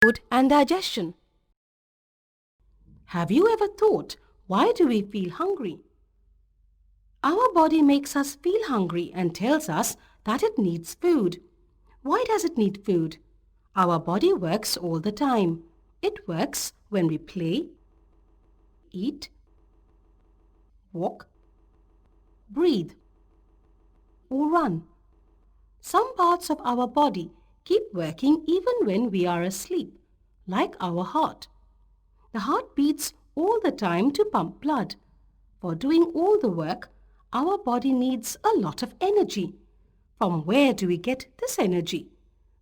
Food and digestion. Have you ever thought, why do we feel hungry? Our body makes us feel hungry and tells us that it needs food. Why does it need food? Our body works all the time. It works when we play, eat, walk, breathe, or run. Some parts of our body keep working even when we are asleep, like our heart. The heart beats all the time to pump blood. For doing all the work, our body needs a lot of energy. From where do we get this energy?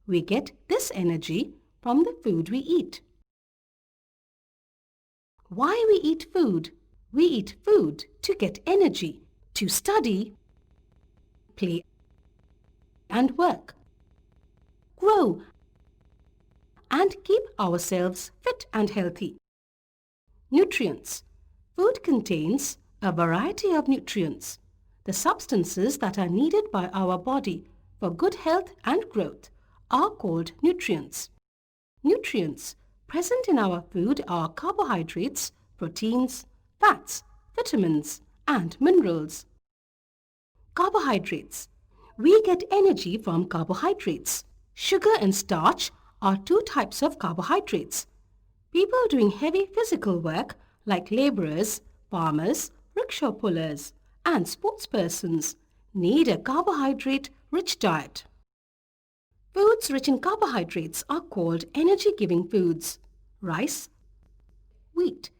We get this energy from the food we eat. Why we eat food? We eat food to get energy, to study, play and work, grow, and keep ourselves fit and healthy. Nutrients. Food contains a variety of nutrients, the substances that are needed by our body for good health and growth are called nutrients. Nutrients present in our food are carbohydrates, proteins, fats, vitamins, and minerals. Carbohydrates. We get energy from carbohydrates. Sugar and starch are two types of carbohydrates. People doing heavy physical work like laborers, farmers, rickshaw pullers, and sportspersons need a carbohydrate-rich diet. Foods rich in carbohydrates are called energy-giving foods. Rice, wheat,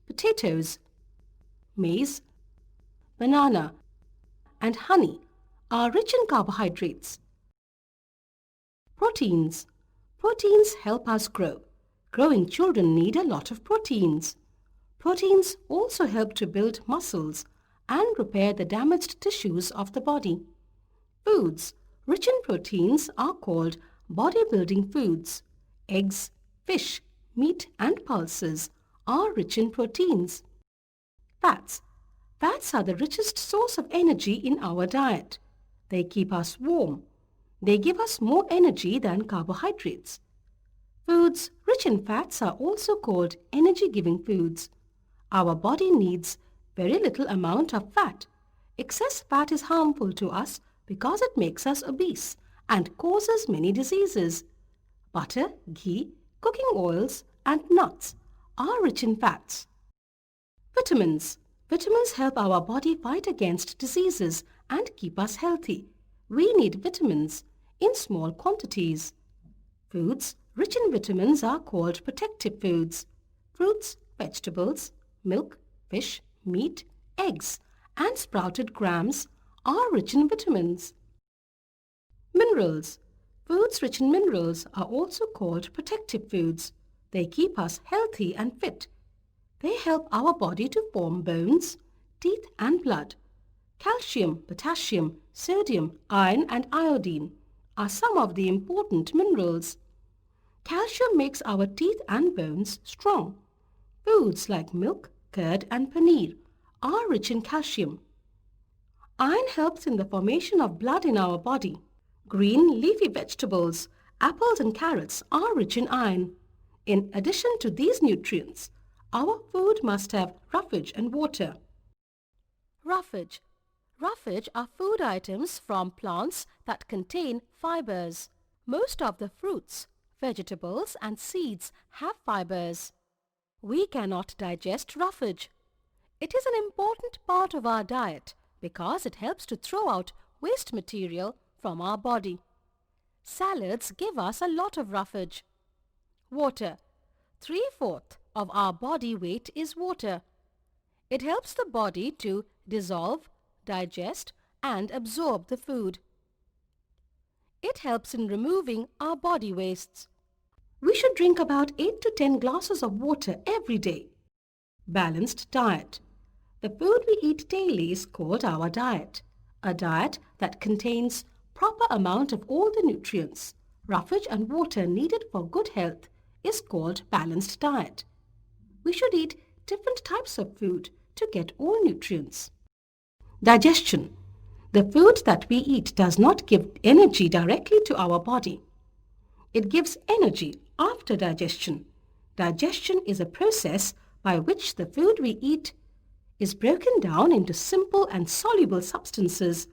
potatoes, maize, banana, and honey are rich in carbohydrates. Proteins. Proteins help us grow. Growing children need a lot of proteins. Proteins also help to build muscles and repair the damaged tissues of the body. Foods rich in proteins are called bodybuilding foods. Eggs, fish, meat and pulses are rich in proteins. Fats. Fats are the richest source of energy in our diet. They keep us warm. They give us more energy than carbohydrates. Foods rich in fats are also called energy-giving foods. Our body needs very little amount of fat. Excess fat is harmful to us because it makes us obese and causes many diseases. Butter, ghee, cooking oils, and nuts are rich in fats. Vitamins. Vitamins help our body fight against diseases and keep us healthy. We need vitamins in small quantities. Foods rich in vitamins are called protective foods. Fruits, vegetables, milk, fish, meat, eggs, and sprouted grams are rich in vitamins. Minerals. Foods rich in minerals are also called protective foods. They keep us healthy and fit. They help our body to form bones, teeth, and blood. Calcium, potassium, sodium, iron, and iodine are some of the important minerals. Calcium makes our teeth and bones strong. Foods like milk, curd, and paneer are rich in calcium. Iron helps in the formation of blood in our body. Green leafy vegetables, apples and carrots are rich in iron. In addition to these nutrients, our food must have roughage and water. Roughage. Roughage are food items from plants that contain fibers. Most of the fruits, vegetables and seeds have fibers. We cannot digest roughage. It is an important part of our diet because it helps to throw out waste material from our body. Salads give us a lot of roughage. Water. 3/4 of our body weight is water. It helps the body to dissolve, digest, and absorb the food. It helps in removing our body wastes. We should drink about 8 to 10 glasses of water every day. Balanced diet. The food we eat daily is called our diet. A diet that contains proper amount of all the nutrients, roughage and water needed for good health is called balanced diet. We should eat different types of food to get all nutrients. Digestion. The food that we eat does not give energy directly to our body. It gives energy after digestion. Digestion is a process by which the food we eat is broken down into simple and soluble substances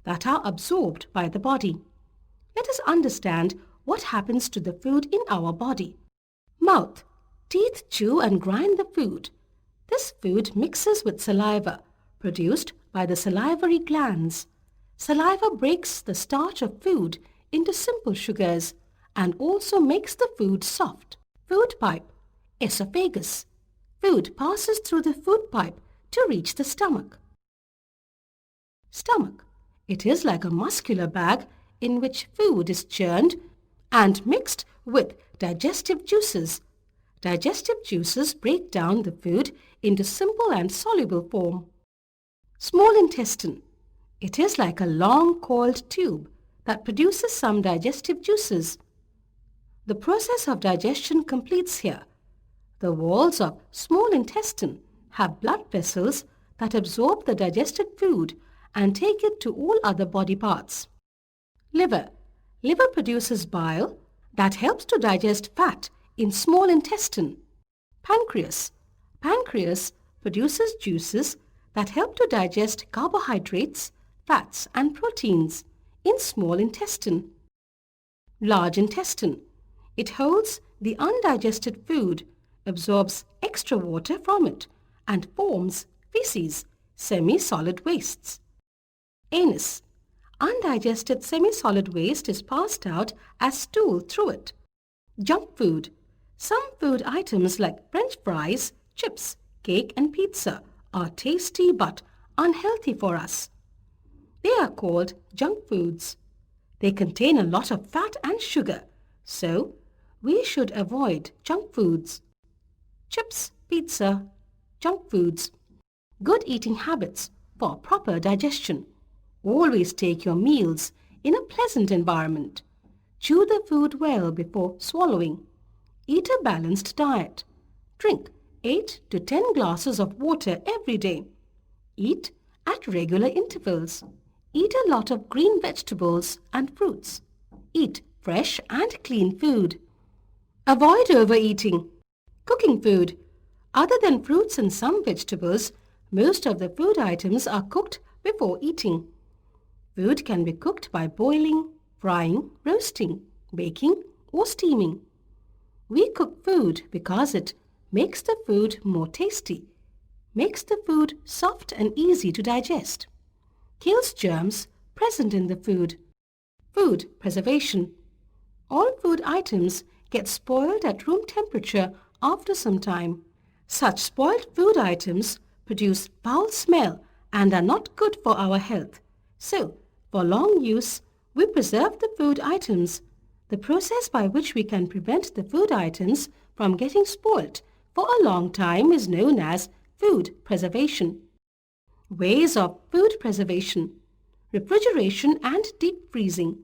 that are absorbed by the body. Let us understand what happens to the food in our body. Mouth. Teeth chew and grind the food. This food mixes with saliva, produced by the salivary glands. Saliva breaks the starch of food into simple sugars and also makes the food soft. Food pipe. Esophagus. Food passes through the food pipe to reach the stomach. Stomach. It is like a muscular bag in which food is churned and mixed with digestive juices. Digestive juices break down the food into simple and soluble form. Small intestine. It is like a long coiled tube that produces some digestive juices. The process of digestion completes here. The walls of small intestine have blood vessels that absorb the digested food and take it to all other body parts. Liver. Liver produces bile that helps to digest fat in small intestine. Pancreas. Pancreas produces juices that help to digest carbohydrates, fats and proteins in small intestine. Large intestine. It holds the undigested food, absorbs extra water from it and forms feces, semi-solid wastes. Anus. Undigested semi-solid waste is passed out as stool through it. Junk food. Some food items like French fries, chips, cake and pizza are tasty but unhealthy for us. They are called junk foods. They contain a lot of fat and sugar, so we should avoid junk foods. Chips, pizza, junk foods. Good eating habits for proper digestion. Always take your meals in a pleasant environment. Chew the food well before swallowing. Eat a balanced diet. Drink 8 to 10 glasses of water every day. Eat at regular intervals. Eat a lot of green vegetables and fruits. Eat fresh and clean food. Avoid overeating. Cooking food. Other than fruits and some vegetables, most of the food items are cooked before eating. Food can be cooked by boiling, frying, roasting, baking or steaming. We cook food because it makes the food more tasty, makes the food soft and easy to digest, kills germs present in the food. Food preservation. All food items get spoiled at room temperature after some time. Such spoiled food items produce foul smell and are not good for our health. So, for long use, we preserve the food items. The process by which we can prevent the food items from getting spoiled for a long time is known as food preservation. Ways of food preservation. Refrigeration and deep freezing.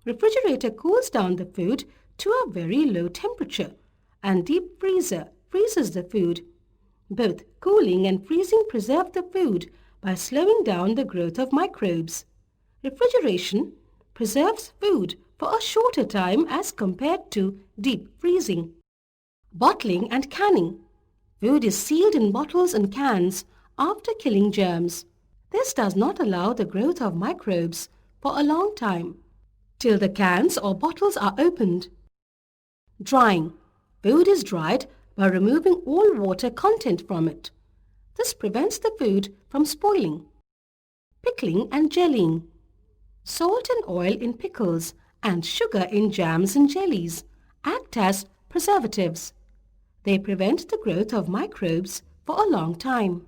Refrigerator cools down the food to a very low temperature and deep freezer freezes the food. Both cooling and freezing preserve the food by slowing down the growth of microbes. Refrigeration preserves food for a shorter time as compared to deep freezing. Bottling and canning. Food is sealed in bottles and cans after killing germs. This does not allow the growth of microbes for a long time, till the cans or bottles are opened. Drying. Food is dried by removing all water content from it. This prevents the food from spoiling. Pickling and jellying. Salt and oil in pickles and sugar in jams and jellies act as preservatives. They prevent the growth of microbes for a long time.